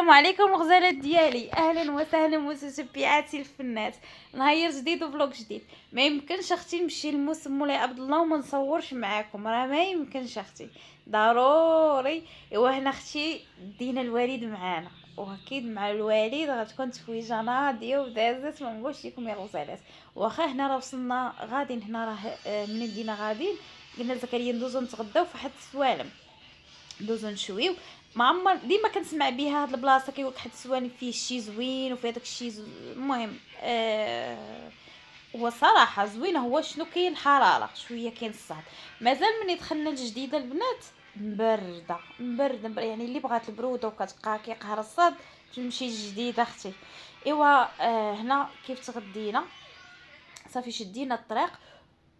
السلام عليكم الغزالات ديالي، اهلا وسهلا متتبعاتي الفنات. نهار جديد وفلوق جديد. ما يمكنش اختي نمشي للموسم مولاي عبد الله وما نصورش معاكم، راه ما يمكنش اختي، ضروري. ايوا هنا اختي دينا الوالد معانا، واكيد مع الوالد غتكون تفويجه ناضيه ودازت. ما نقولش لكم يا الغزالات، واخا هنا راه وصلنا غاديين، هنا راه من بدينا غاديين قلنا لزكريا ندوزو نتغداو فواحد السوالم، ندوزو نشويو. ما عمر ديما كنسمع بها هاد البلاصه كيقولك حد السواني فيه شي زوين وفيه داك الشي المهم هو صراحه زوينه. هو شنو كاين الحراره شويه، كاين الصهد. مازال من دخلنا الجديده البنات مبرده مبرده، يعني اللي بغات البروده وكتبقى كيقهر الصهد تمشي الجديده اختي. ايوا هنا كيف تغدينا صافي شدينا الطريق،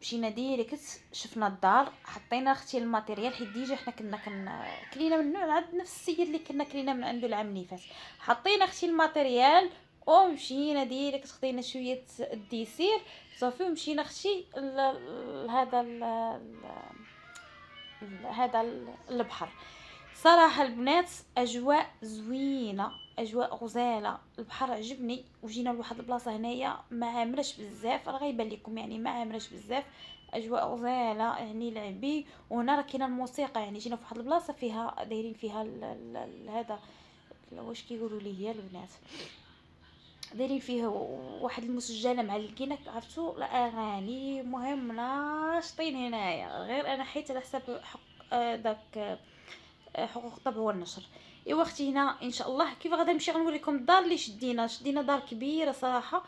مشينا ديريكت شفنا الدار، حطينا اختي الماتيريال حيت ديجا حنا كلينا منه عند نفس السيد اللي كنا كلينا من عنده العام اللي فات. حطينا اختي الماتيريال ومشينا ديريكت خدينا شويه الديسير صافي ومشينا اختي هذا البحر. صراحه البنات اجواء زوينه، اجواء غزاله، البحر عجبني. وجينا لواحد البلاصه هنايا ما عامرش بزاف، راه غيبان لكم يعني ما عامرش بزاف، اجواء غزاله يعني لعبي. وهنا راه كاينه الموسيقى، يعني جينا في واحد البلاصه فيها دايرين فيها هذا واش كيقولوا ليه يا البنات، دايرين فيه واحد المسجله معلقين عرفتوا الاغاني. مهم ناشطين هنايا، غير انا حيت على حساب حق داك حقوق الطبع والنشر. ايوا اختي هنا ان شاء الله كيف غادي نمشي غنوريكم الدار اللي شدينا دار كبيره صراحه.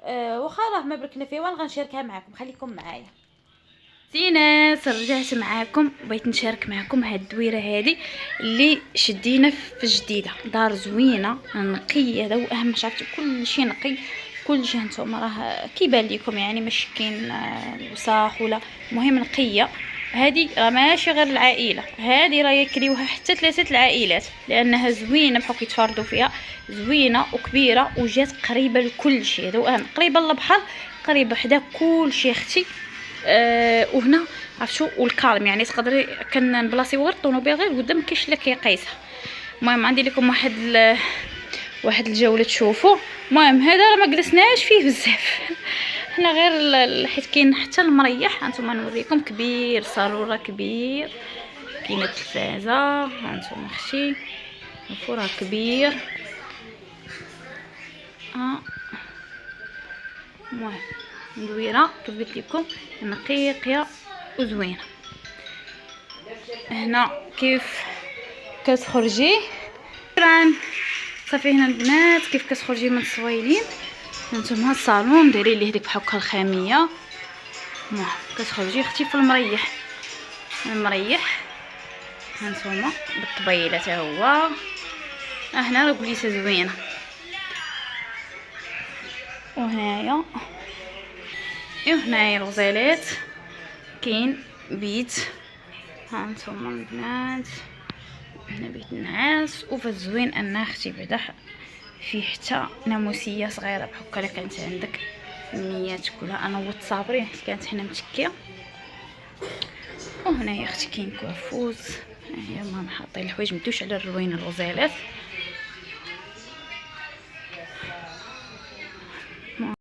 واخا راه ما بركنا فيها وانا غنشاركها معكم، خليكم معايا. ناس رجعت معاكم، بغيت نشارك معكم هاد الدويره هادي اللي شدينا في جديده. دار زوينه نقيه، هذا هو اهم شيء، عرفتوا كلشي نقي كلشي. هانتوما راه كيبان لكم يعني ماشي كاين وساخ ولا، المهم نقيه. هذه راه ماشي غير العائله، هذه راه يكريوها حتى 3 العائلات لانها زوينه، بحال كيتفرضوا فيها، زوينه وكبيره وجات قريبه لكل شيء. هذا اهم، قريبه للبحر، قريبه حدا كل شيء اختي. وهنا عرفتوا والكالم، يعني تقدري كنبلاصيو غير الطوموبيل غير قدام، مكاينش لا كيقيسها. المهم عندي لكم واحد الجوله تشوفوا. المهم هذا راه ما جلسناش فيه بزاف هنا غير حيت كاين حتى المريح. هانتوما نوريكم كبير، صالون كبير، كاينه التلفازه هانتوما اختي، الفرا كبير. المهم ندويره كيف قلت لكم نقيه وزوينه. هنا كيف كتخرجي شكرا صافي. هنا البنات كيف كتخرجي من الصويلين، هانتوما الصالون دايرين ليه ديك بحال الخاميه. المهم كتخرجي اختي في المريح هانتوما بالطبيله حتى هو. هنا راه كليسه زوينه. وهنايا الغزالات كاين بيت، هانتوما البنات هنا بيت النعاس. وفالزوين ان اختي بعدا فيه حتى ناموسيه صغيره بحال هكا، كانت عندك النيه تاكلها. انا هو تصابرين حيت كانت هنا متكيه. وهنايا اختي كاين كوافوز، هي المهم حاطين الحوايج مدوش على الروينه الغزالات.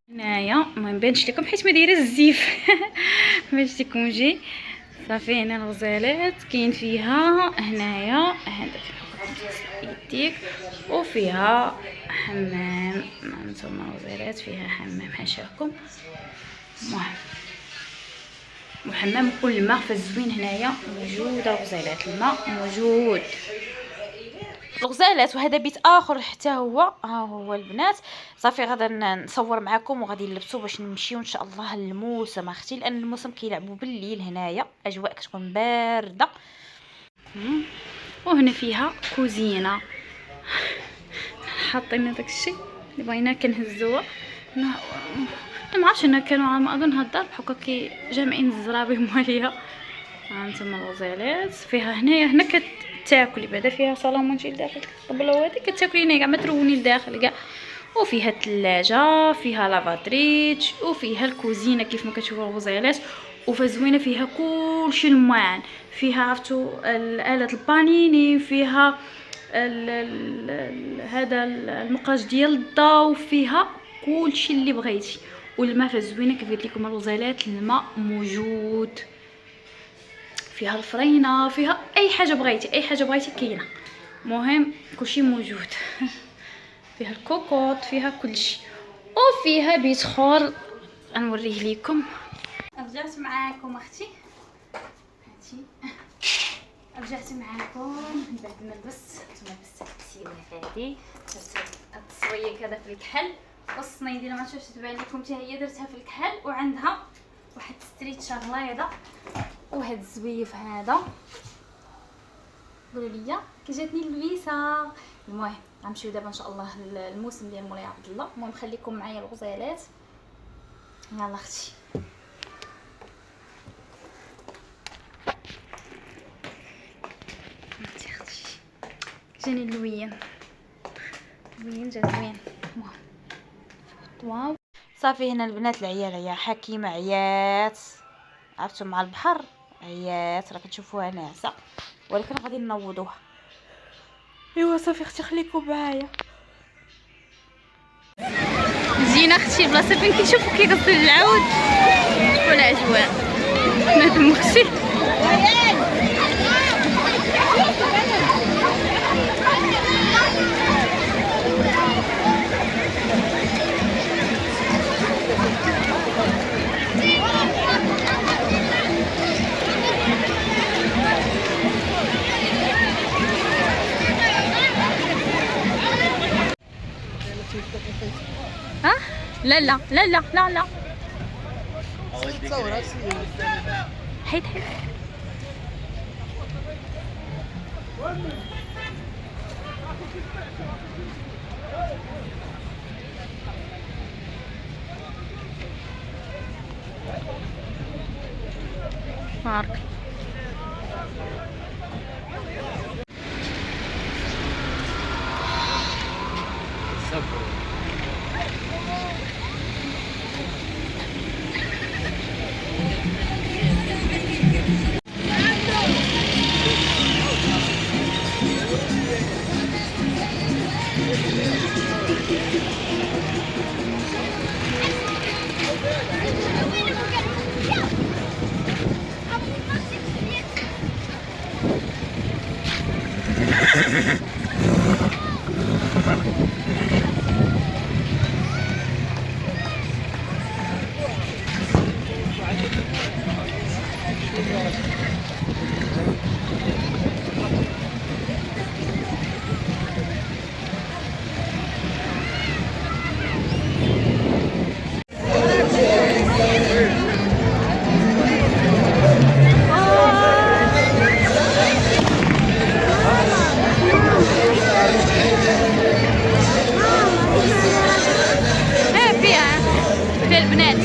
هنايا ما نبانش لكم حيت ما دايره الزيف باش تكونجي صافي. هنا الغزالات كاين فيها هنايا هذا يديك، وفيها حمام. هانتوما الغزالات فيها حمام حاشاكم. المهم وحمام والماء فالزوين هنايا موجود. الغزالات الماء موجود الغزالات. وهذا بيت اخر حتى هو، ها هو البنات. صافي غادا نصور معكم وغادي نلبسوا باش نمشيو ان شاء الله للموسم اختي، لان الموسم كيلعبوا بالليل هنايا، اجواء كتكون بارده. وهنا فيها كوزينه حاطين داك الشيء اللي بغينا كنهزوه. ما عرفتش هنا كانوا على ما اظن هاد الدار بحال هكا كي جامعين الزرابي ماليها. هانتوما الغزالات فيها هنا كتاكلي بعدا، فيها صالونجي لداخل الطبله وهادي كتاكلي هنا كاع ما تروني لداخل كاع. وفيها الثلاجه، فيها لافاتريتش، وفيها الكوزينه كيف ما كتشوفوا الغزالات. وفزوينه فيها كلشي الماعن، فيها عرفتوا الآلة البانيني، فيها هذا المقراج ديال الضوء، فيها كلشي اللي بغيتي، والماء فيها زوينه كيف قلت لكم الغزالات، الماء موجود فيها، الفرينه فيها، اي حاجه بغيتي اي حاجه بغيتي كاينه، مهم كلشي موجود. فيها الكوكوط، فيها كلشي، وفيها بيت اخر غنوريه لكم. رجعت معاكم اختي، هاتي رجعت معاكم من بعد ما لبست. نتوما لبست التسيله هادي، درت هاد الصويك هذا في الكحل، والصنيه ديالها ما شفتش تبان لكم حتى هي درتها في الكحل، وعندها واحد ستريتشر غليظه، وهاد الزويف هذا قولوا لي كي جاتني اللبسه. المهم غنمشيو دابا ان شاء الله الموسم ديال مولاي عبد الله. المهم خليكم معايا الغزالات. يلا اختي جاني اللوين جا زوين. واو صافي. هنا البنات العيال هي حكيمه عيات، عرفتوا مع البحر عيات، راه كتشوفوها ناعسه ولكن غادي نوضوها. ايوا صافي اختي خليكم معايا. جينا اختي بلاصه فين كنشوفوا كيغسل العود، شوفوا الاجواء نادم اختي. ها لا لا لا لا لا لا حيد حيد. مارك فيها البنات.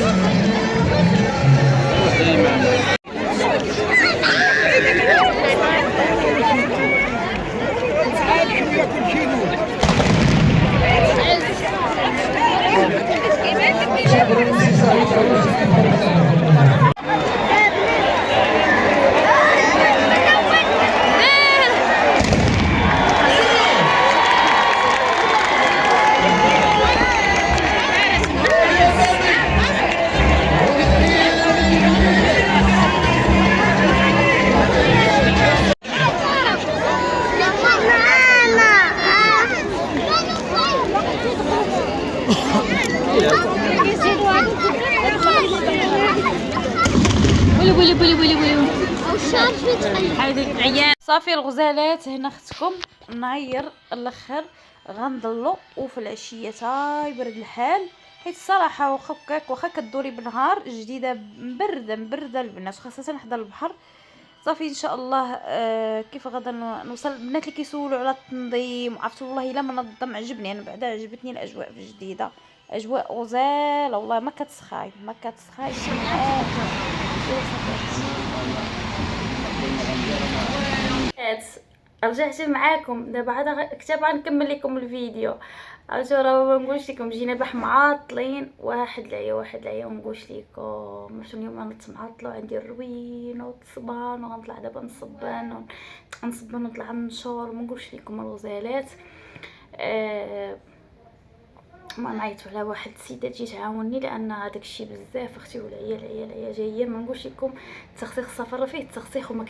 صافي الغزالات هنا اختكم نعير الاخر غنضلو، وفي العشيه تا يبرد الحال، حيت الصراحه واخا كدوري بالنهار جديده مبرده البنات، خاصه حدا البحر. صافي ان شاء الله. كيف غادا نوصل البنات اللي كيسولوا على التنظيم، عرفتوا والله الا منظم، عجبني انا بعدا، عجبتني الاجواء الجديده، اجواء غزاله والله، ما كتسخاي رجعت معاكم دابا عاد كتاب غنكمل لكم الفيديو. عرفتوا راه ما نقولش لكم جينا باح معاطلين، واحد العيا ونقولش لكم عرفتوا اليوم غنط معاطله وعندي الروين والتصبان وغنطلع دابا نصبن ونطلع نشور. ما نقولش لكم الغزالات. ما نعيطوا على واحد السيده تجي تعاوني لان هذاك الشيء بزاف اختي. والعيال جايين. ما نقولش لكم التخسيخ السفر فيه التخسيخ وما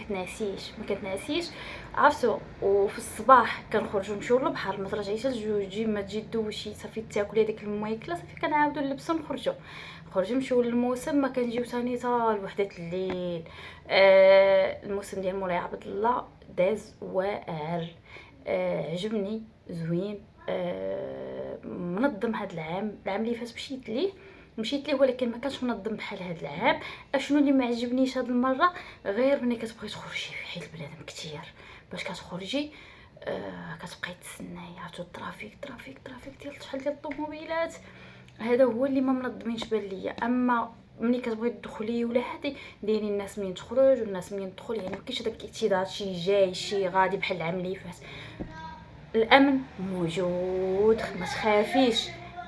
كتنعسيش عرفتوا. وفي الصباح كنخرجوا نمشيو للبحر، ما ترجعيش لجوج ما تجي دوشي صافي تاكلي هذيك الماكله صافي كنعاودوا نلبسوا نخرجوا نمشيو للموسم. ما كنجيو ثاني حتى لوحدة الليل. الموسم ديال مولاي عبد الله داز واعر. عجبني زوين. منظم هذا العام اللي فات مشيت ليه ولكن ما كانش منظم بحال هذا العام. اشنو اللي ما عجبنيش هذه المره غير ملي كتبغي تخرجي في حيت البنادم كثير باش كتخرجي. كتبقاي تسناي عرفتوا الترافيك ديال شحال ديال الطوموبيلات. هذا هو اللي ما منظمينش بان ليا. اما ملي كتبغي تدخلي ولا هادي دايرين الناس منين تخرج والناس منين تدخل، يعني مكاينش داك الاعتراض شي جاي شي غادي بحال العام اللي فات. الامن موجود،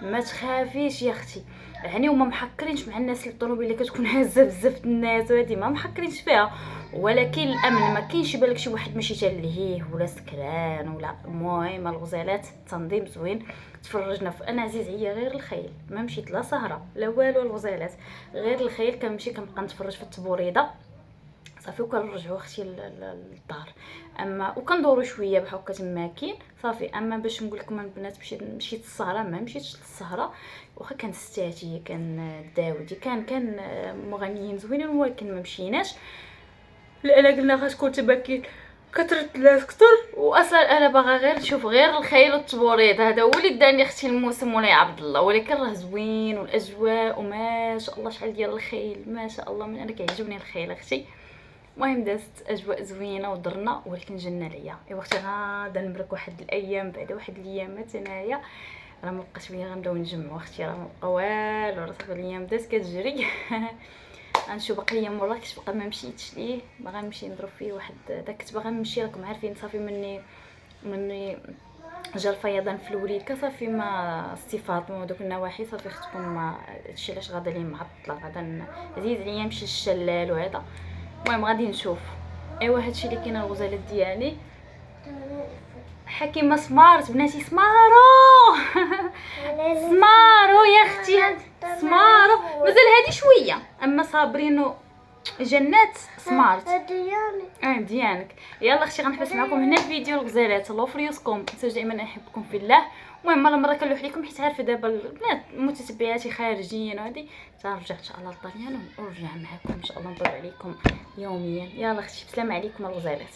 ما تخافيش يا اختي. يعني هما محكرينش مع الناس اللي الطوموبيل اللي كتكون هازه بزاف الناس وهادي ما محكرينش فيها، ولكن الامن ما كاينش يبان لك شي واحد ماشي تلهيه ولا سكران ولا. المهم الغزالات تنظيم زوين. تفرجنا في انا عزيز عليا غير الخيل، ما مشيت لا سهره لا والو. الغزالات غير الخيل كنمشي كنبقى نتفرج في التبوريده صافي وكنرجعوا اختي للدار. اما وكندوروا شويه بحال هكا تماكين صافي. اما باش نقول لكم البنات مشيت السهره ما مشيتش للسهره. واخا كان ستاتي كان داودي كان مغنيين زوينين ولكن ما مشيناش لان قلنا غتكون تماكين كثرت الناس كثر. واصلا انا باغا غير نشوف غير الخيل والتبوريد. هذا هو اللي داني اختي الموسم مولاي عبد الله. ولكن راه زوين والاجواء وما شاء الله شحال ديال الخيل ما شاء الله. من انا كيعجبني الخيل اختي. المهم دازت اجواء زوينه ودرنا ولكن جنة ليا. ايوا اختي غادا نبرك واحد الايام بعد واحد الايامات انايا راه مابقاش فيا غنبداو نجمعوا اختي. راه مابقى والو راه صافي الايام دازت كتجري. غنشوف باقي ايام مراكش بقى ما مشيتش ليه. باغا نمشي نضرب فيه واحد داك كنت باغا نمشي. راكم عارفين صافي مني جا الفيضان في الوليد كصافي ما استفاض من دوك النواحي صافي ختكم ما هادشي علاش غادا لي معطله. غادا عزيز عليا نمشي للشلال وهذا. المهم غادي نشوف. ايوا هادشي اللي كاين الغزالات ديالي. حكيمه سمارت بناتي سمارو. سمارو يا اختي سمارو مازال هادي شويه. اما صابرين جنات سمارت مزيانك. يلا اختي غنحبس معكم هنا الفيديو الغزالات. الله فريوسكم تنساوش دائما احبكم في الله. المهم المره كنلوح لكم حيت عارفه دابا البنات متتبعاتي خارجين وهادي تنرجع ان شاء الله للطريان ونرجع معكم ان شاء الله نطلع عليكم يوميا. يلا اختي بسلام عليكم الغزالات.